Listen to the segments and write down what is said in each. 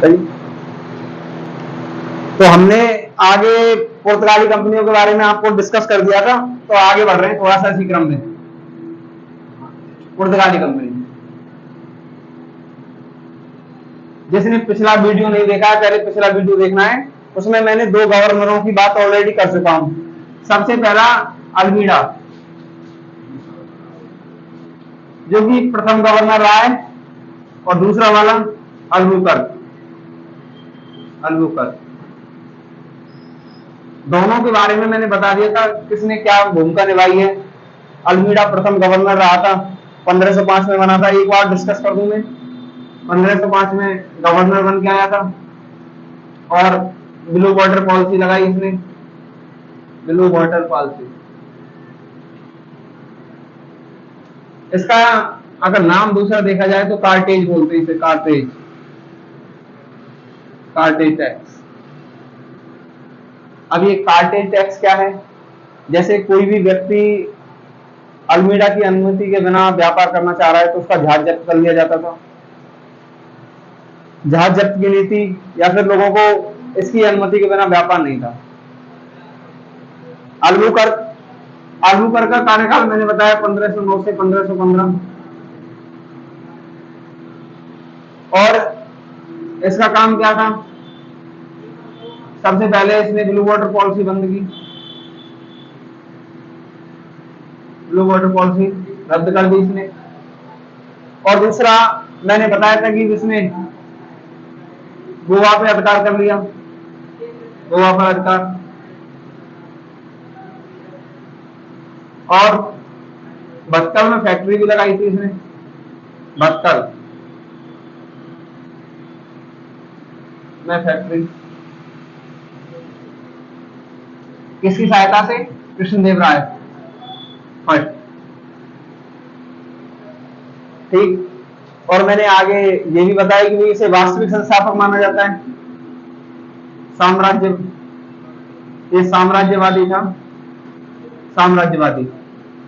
सही। तो हमने आगे पुर्तगाली कंपनियों के बारे में आपको डिस्कस कर दिया था, तो आगे बढ़ रहे हैं थोड़ा सा इसी क्रम में। पुर्तगाली कंपनी, जिसने पिछला वीडियो नहीं देखा है पहले पिछला वीडियो देखना है, उसमें मैंने 2 गवर्नरों की बात ऑलरेडी कर चुका हूं। सबसे पहला अल्मीडा, जो कि प्रथम गवर्नर रहा है, और दूसरा वाला अल्बुकर्क। दोनों के बारे में मैंने बता दिया था किसने क्या भूमिका निभाई है। अल्मीडा प्रथम गवर्नर रहा था, 1505 में बना था। एक बार डिस्कस कर दूं मैं, 1505 में गवर्नर बन के आया था और ब्लू वाटर पॉलिसी लगाई इसने, ब्लू वाटर पॉलिसी। इसका अगर नाम दूसरा देखा जाए तो कार्टेज बोलते हैं इसे, कार्टेज टैक्स। अब ये कार्टेज टैक्स क्या है? जैसे कोई भी व्यक्ति अल्मीडा की अनुमति के बिना व्यापार करना चाह रहा है तो उसका जहाज जब्त कर लिया जाता था। जहाज जब्त की नीति, या फिर लोगों को इसकी अनुमति के बिना व्यापार नहीं था। अल्बुकर्क का कार्यकाल मैंने बताया 1509 से 1515, और इसका काम क्या था? सबसे पहले इसने ब्लू वाटर पॉलिसी बंद की, ब्लू वाटर पॉलिसी रद्द कर दी इसने। और दूसरा मैंने बताया था कि इसने गोवा पे अधिकार कर लिया, गोवा पर अधिकार, और भटकल में फैक्ट्री भी लगाई थी इसने, भटकल में फैक्ट्री। किसकी सहायता से? कृष्णदेव राय फर्स्ट, ठीक। और मैंने आगे ये भी बताया कि इसे वास्तविक संस्थापक माना जाता है। साम्राज्य, ये साम्राज्यवादी था, साम्राज्यवादी,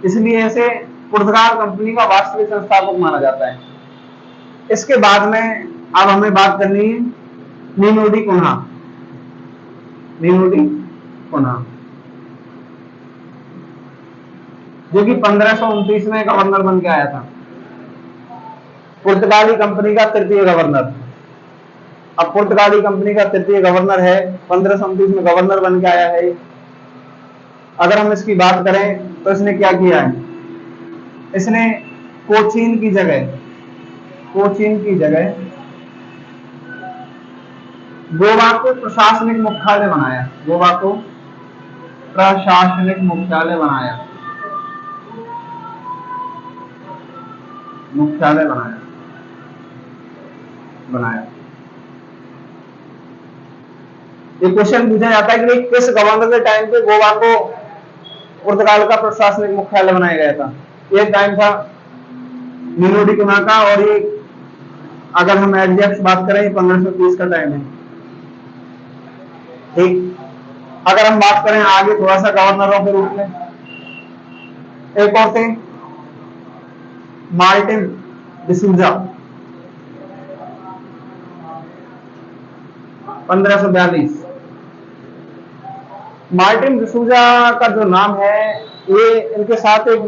इसलिए इसे पुर्तगाल कंपनी का वास्तविक संस्थापक माना जाता है। इसके बाद में अब हमें बात करनी है नीनो डी कुन्हा, जो कि 1529 में गवर्नर बन के आया था, पुर्तगाली कंपनी का तृतीय गवर्नर। अब पुर्तगाली कंपनी का तृतीय गवर्नर है, 1529 में गवर्नर बन के आया है। अगर हम इसकी बात करें तो इसने क्या किया है? इसने कोचीन की जगह गोवा को प्रशासनिक मुख्यालय बनाया, गोवा को प्रशासनिक मुख्यालय बनाया, ये क्वेश्चन पूछा जाता है कि किस गवर्नर के टाइम पे गोवा को पुर्तगाल का प्रशासनिक मुख्यालय बनाया गया था? ये टाइम था नीनो डी कुन्हा का, और ये अगर हम एग्जैक्ट बात करें 1530 का टाइम है, ठीक। अगर हम बात करें आगे थोड़ा सा गवर्नरों के रूप में, एक और थे मार्टिन डिसूजा, 1542। मार्टिन डिसूजा का जो नाम है, ये इनके साथ एक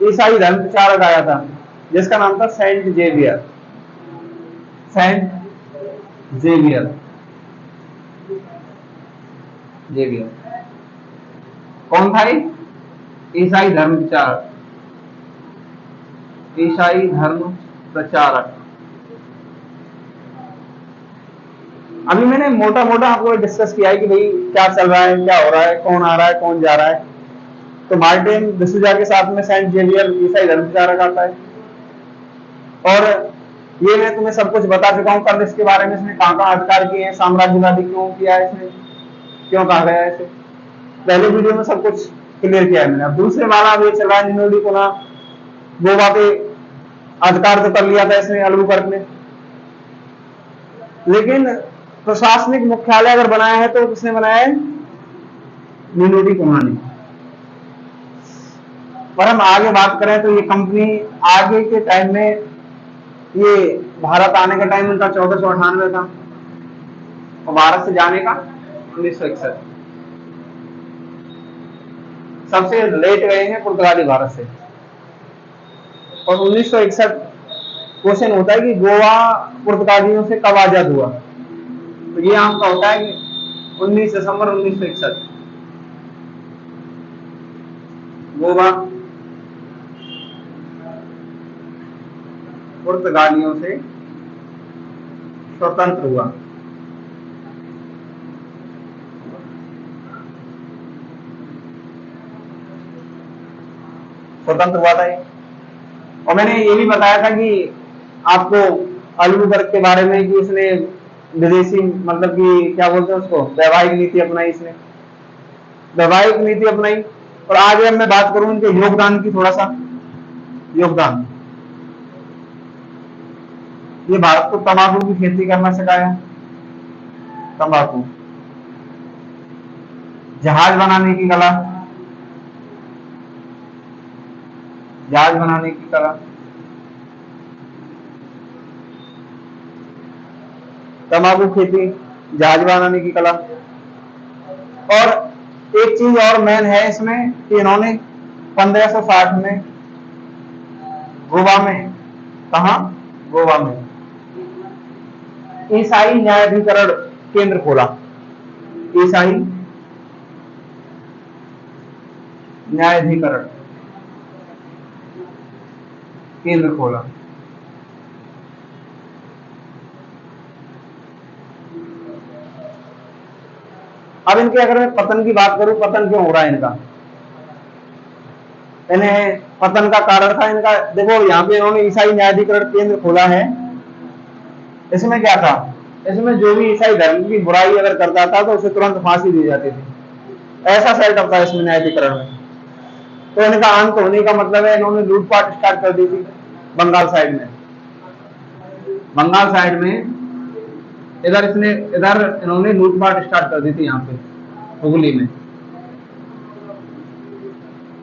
ईसाई धर्म प्रचारक आया था जिसका नाम था सेंट जेवियर। कौन था? ईसाई धर्म प्रचारक। अभी मैंने मोटा मोटा आपको डिस्कस किया है कि भाई क्या चल रहा है, क्या हो रहा है, कौन आ रहा है, कौन जा रहा है। तो मार्टिन डिसूजा के साथ में सेंट जेवियर ईसाई धर्म प्रचारक आता है, और ये मैं तुम्हें सब कुछ बता चुका हूँ कल इसके बारे में, इसने कहाँ अधिकार किए हैं, साम्राज्यवादी क्यों किया है इसने, क्यों कहा गया है इसे, पहले वीडियो में सब कुछ क्लियर किया है मैंने। अब दूसरे वाला ये चल रहा है नीनो डी कुन्हा, गोवा पे अधिकार तो कर लिया था इसने, अल्बुकर्क ने, लेकिन प्रशासनिक मुख्यालय अगर बनाया है तो किसने बनाया है? नीनो डी कुन्हा ने। पर हम आगे बात करें तो ये कंपनी आगे के टाइम में, ये भारत आने का टाइम इनका 1498 था, और भारत से जाने का 1961। सबसे लेट गए हैं पुर्तगाली भारत से। और 1961 क्वेश्चन होता है कि गोवा पुर्तगालियों से कब आजाद हुआ, तो ये आपका होता है कि 19 दिसंबर 1961 गोवा पुर्तगालियों से स्वतंत्र हुआ। स्वतंत्र हुआ था ये। और मैंने ये भी बताया था कि आपको अल्बुकर्क के बारे में कि इसने विदेशी मतलब कि क्या बोलते हैं उसको, वैवाहिक नीति अपनाई, इसने वैवाहिक नीति अपनाई। और आगे अब मैं बात करूं इनके योगदान की, थोड़ा सा योगदान। ये भारत को तंबाकू की खेती करना सिखाया, तंबाकू, जहाज बनाने की कला, जहाज बनाने की कला, तंबाकू खेती, जहाज बनाने की कला। और एक चीज और मेन है इसमें कि इन्होंने 1560 में गोवा में, कहा, गोवा में ईसाई न्यायाधिकरण केंद्र खोला। ईसाई न्यायाधिकरण केंद्र खोला। अब इनके अगर मैं पतन की बात करूं, पतन क्यों हो रहा है इनका, इन्हें पतन का कारण था इनका, देखो यहाँ पे इन्होंने ईसाई न्यायाधिकरण केंद्र खोला है। इसमें क्या था, इसमें जो भी ईसाई धर्म की बुराई अगर करता था तो उसे तुरंत फांसी दी जाती थी, ऐसा सेटअप था इसमें न्यायाधिकरण में। तो इनका अंत होने का मतलब है इन्होंने लूटपाट स्टार्ट कर दी थी बंगाल साइड में। बंगाल साइड में इधर इन्होंने लूटपाट स्टार्ट कर दी थी, यहाँ पे हुगली में,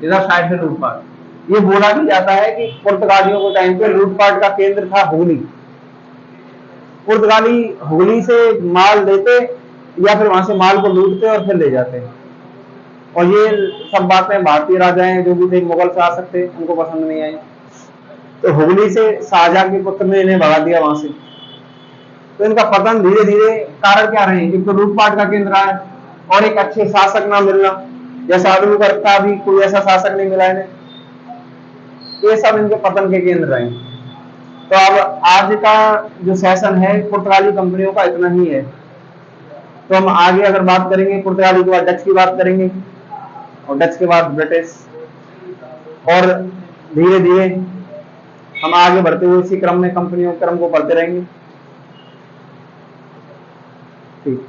इधर साइड से लूटपाट। ये बोला भी जाता है कि पुर्तगालियों के टाइम पे लूटपाट का केंद्र था हुगली। पुर्तगाली हुगली से माल लेते या फिर वहां से माल को लूटते और फिर ले जाते। और ये सब बातें भारतीय राजाएं जो भी थे, मुगल शासक थे, उनको पसंद नहीं आई। तो हुगली से शाहजहां के पुत्र ने इन्हें भगा दिया वहां से। तो इनका पतन धीरे धीरे कारण क्या रहे, एक तो लूटपाट का केंद्र रहा है और एक अच्छे शासक ना मिलना, जैसा अल्बुकर्क था भी कोई ऐसा शासक नहीं मिला इन्हें। ये सब इनके पतन के केंद्र रहे। तो अब आज का जो सेशन है पुर्तगाली कंपनियों का इतना ही है। तो हम आगे अगर बात करेंगे, पुर्तगाली के बाद डच की बात करेंगे और डच के बाद ब्रिटिश, और धीरे धीरे हम आगे बढ़ते हुए इसी क्रम में कंपनियों क्रम को पढ़ते रहेंगे। ठीक।